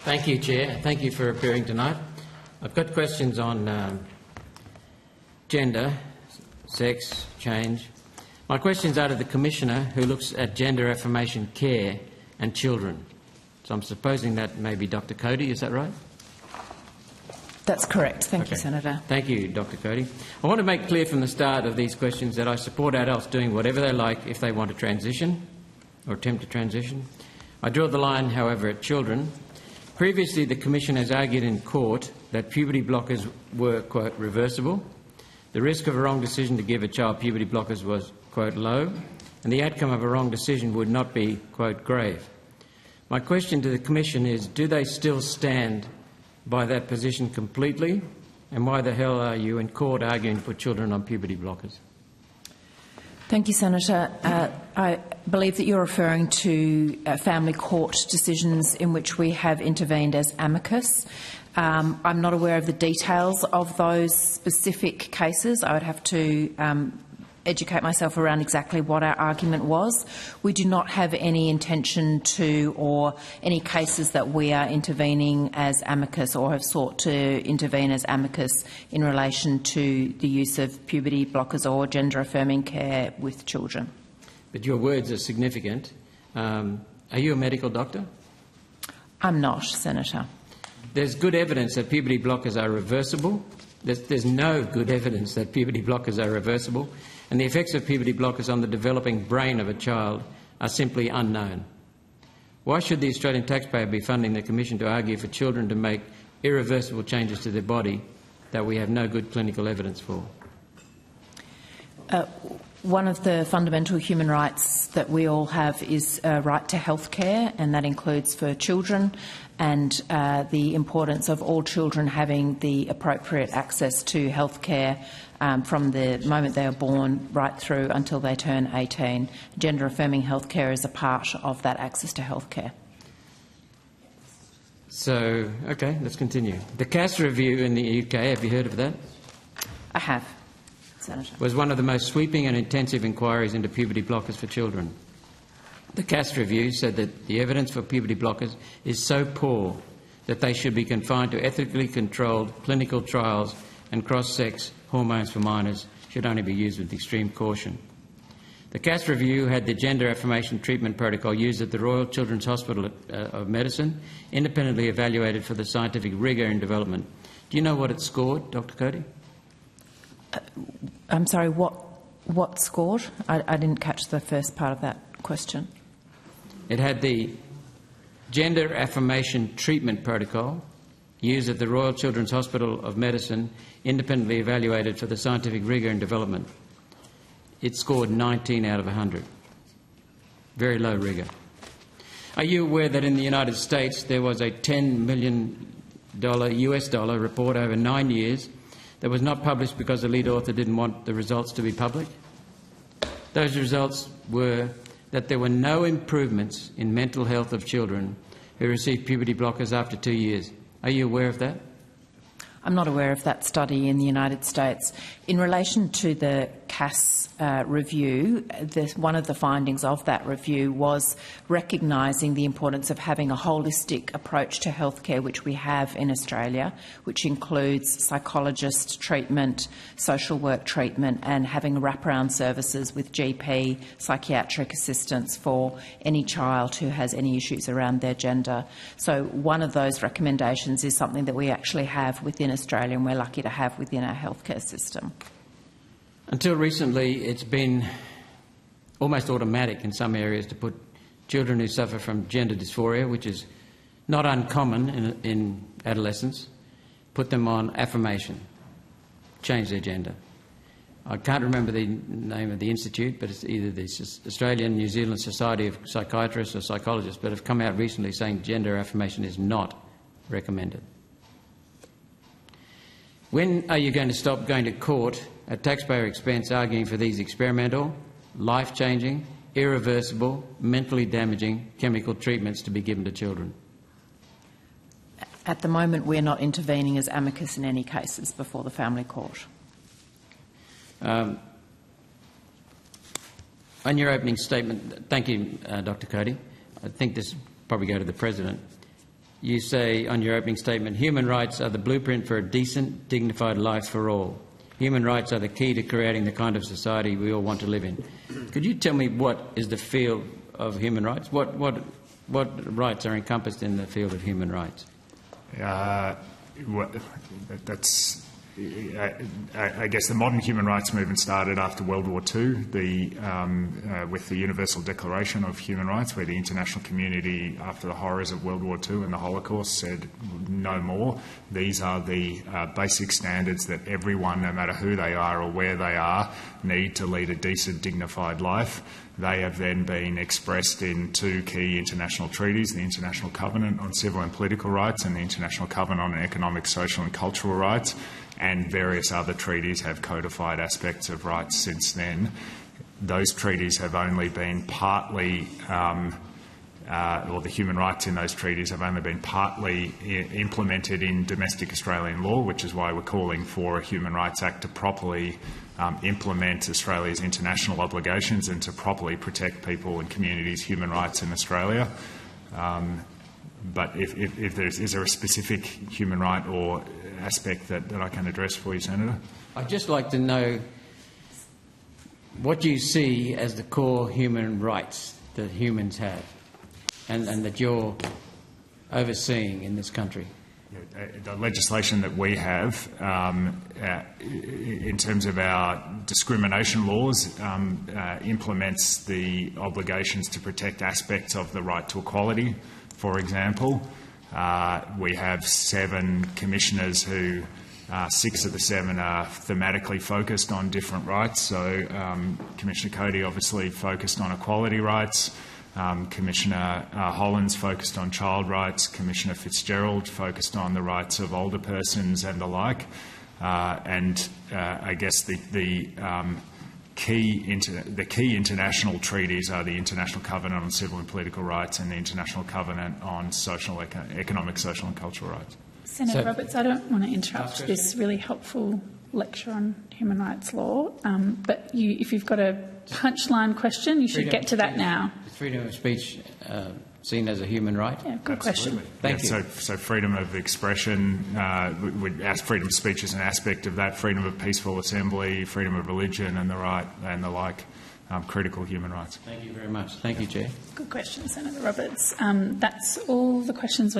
Thank you, Chair. Thank you for appearing tonight. I've got questions on gender, sex, change. My questions are to the Commissioner who looks at gender affirmation care and children. So I'm supposing that may be Dr Cody, is that right? That's correct. Thank you, Senator. Thank you, Dr Cody. I want to make clear from the start of these questions that I support adults doing whatever they like if they want to transition or attempt to transition. I draw the line, however, at children. Previously, the Commission has argued in court that puberty blockers were, quote, reversible. The risk of a wrong decision to give a child puberty blockers was, quote, low, and the outcome of a wrong decision would not be, quote, grave. My question to the Commission is, do they still stand by that position completely, and why the hell are you in court arguing to put children on puberty blockers? Thank you, Senator. I believe that you're referring to family court decisions in which we have intervened as amicus. I'm not aware of the details of those specific cases. I would have to educate myself around exactly what our argument was. We do not have any intention to, or any cases that we are intervening as amicus or have sought to intervene as amicus in relation to the use of puberty blockers or gender-affirming care with children. But your words are significant. Are you a medical doctor? I'm not, Senator. There's good evidence that puberty blockers are reversible. There's no good evidence that puberty blockers are reversible, and the effects of puberty blockers on the developing brain of a child are simply unknown. Why should the Australian taxpayer be funding the Commission to argue for children to make irreversible changes to their body that we have no good clinical evidence for? One of the fundamental human rights that we all have is a right to health care, and that includes for children, and the importance of all children having the appropriate access to health care from the moment they are born right through until they turn 18. Gender-affirming health care is a part of that access to health care. So, OK, let's continue. The Cass Review in the UK, have you heard of that? I have, Senator. Was one of the most sweeping and intensive inquiries into puberty blockers for children. The Cass Review said that the evidence for puberty blockers is so poor that they should be confined to ethically controlled clinical trials, and cross-sex hormones for minors should only be used with extreme caution. The Cass Review had the gender affirmation treatment protocol used at the Royal Children's Hospital of Medicine independently evaluated for the scientific rigour in development. Do you know what it scored, Dr Cody? I'm sorry, what scored? I didn't catch the first part of that question. It had the gender affirmation treatment protocol used at the Royal Children's Hospital of Medicine independently evaluated for the scientific rigour in development. It scored 19 out of 100. Very low rigour. Are you aware that in the United States there was a $10 million US dollar report over 9 years that was not published because the lead author didn't want the results to be public? Those results were that there were no improvements in mental health of children who received puberty blockers after 2 years. Are you aware of that? I'm not aware of that study in the United States. In relation to the Cass review, one of the findings of that review was recognising the importance of having a holistic approach to healthcare, which we have in Australia, which includes psychologist treatment, social work treatment, and having wraparound services with GP psychiatric assistance for any child who has any issues around their gender. So one of those recommendations is something that we actually have within Australia, and we're lucky to have within our healthcare system. Until recently, it's been almost automatic in some areas to put children who suffer from gender dysphoria, which is not uncommon in adolescence, put them on affirmation, change their gender. I can't remember the name of the institute, but it's either the Australian New Zealand Society of Psychiatrists or Psychologists, but have come out recently saying gender affirmation is not recommended. When are you going to stop going to court at taxpayer expense arguing for these experimental, life-changing, irreversible, mentally damaging chemical treatments to be given to children? At the moment, we're not intervening as amicus in any cases before the family court. On your opening statement, thank you, Dr Cody. I think this will probably go to the President. you say on your opening statement, human rights are the blueprint for a decent, dignified life for all. Human rights are the key to creating the kind of society we all want to live in. Could you tell me what is the field of human rights? What rights are encompassed in the field of human rights? I guess the modern human rights movement started after World War II with the Universal Declaration of Human Rights, where the international community, after the horrors of World War II and the Holocaust, said no more. These are the basic standards that everyone, no matter who they are or where they are, need to lead a decent, dignified life. They have then been expressed in two key international treaties, the International Covenant on Civil and Political Rights and the International Covenant on Economic, Social and Cultural Rights, and various other treaties have codified aspects of rights since then. Those treaties have only been partly, or the human rights in those treaties have only been partly implemented in domestic Australian law, which is why we're calling for a Human Rights Act to properly implement Australia's international obligations and to properly protect people and communities' human rights in Australia. But is there a specific human right or aspect that I can address for you, Senator? I'd just like to know what you see as the core human rights that humans have and that you're overseeing in this country. The legislation that we have in terms of our discrimination laws implements the obligations to protect aspects of the right to equality. For example, we have 7 commissioners who 6 of the 7 are thematically focused on different rights. So Commissioner Cody obviously focused on equality rights. Commissioner Hollands focused on child rights. Commissioner Fitzgerald focused on the rights of older persons and the like. I guess the key international treaties are the International Covenant on Civil and Political Rights and the International Covenant on Economic, Social and Cultural Rights. Senator Roberts, I don't want to interrupt this really helpful lecture on human rights law, but if you've got a punchline question, you should get to that now. Is freedom of speech seen as a human right? Yeah, good question. Thank you. So freedom of expression, freedom of speech is an aspect of that, freedom of peaceful assembly, freedom of religion and the like, critical human rights. Thank you very much. Thank you, Chair. Good question, Senator Roberts. That's all the questions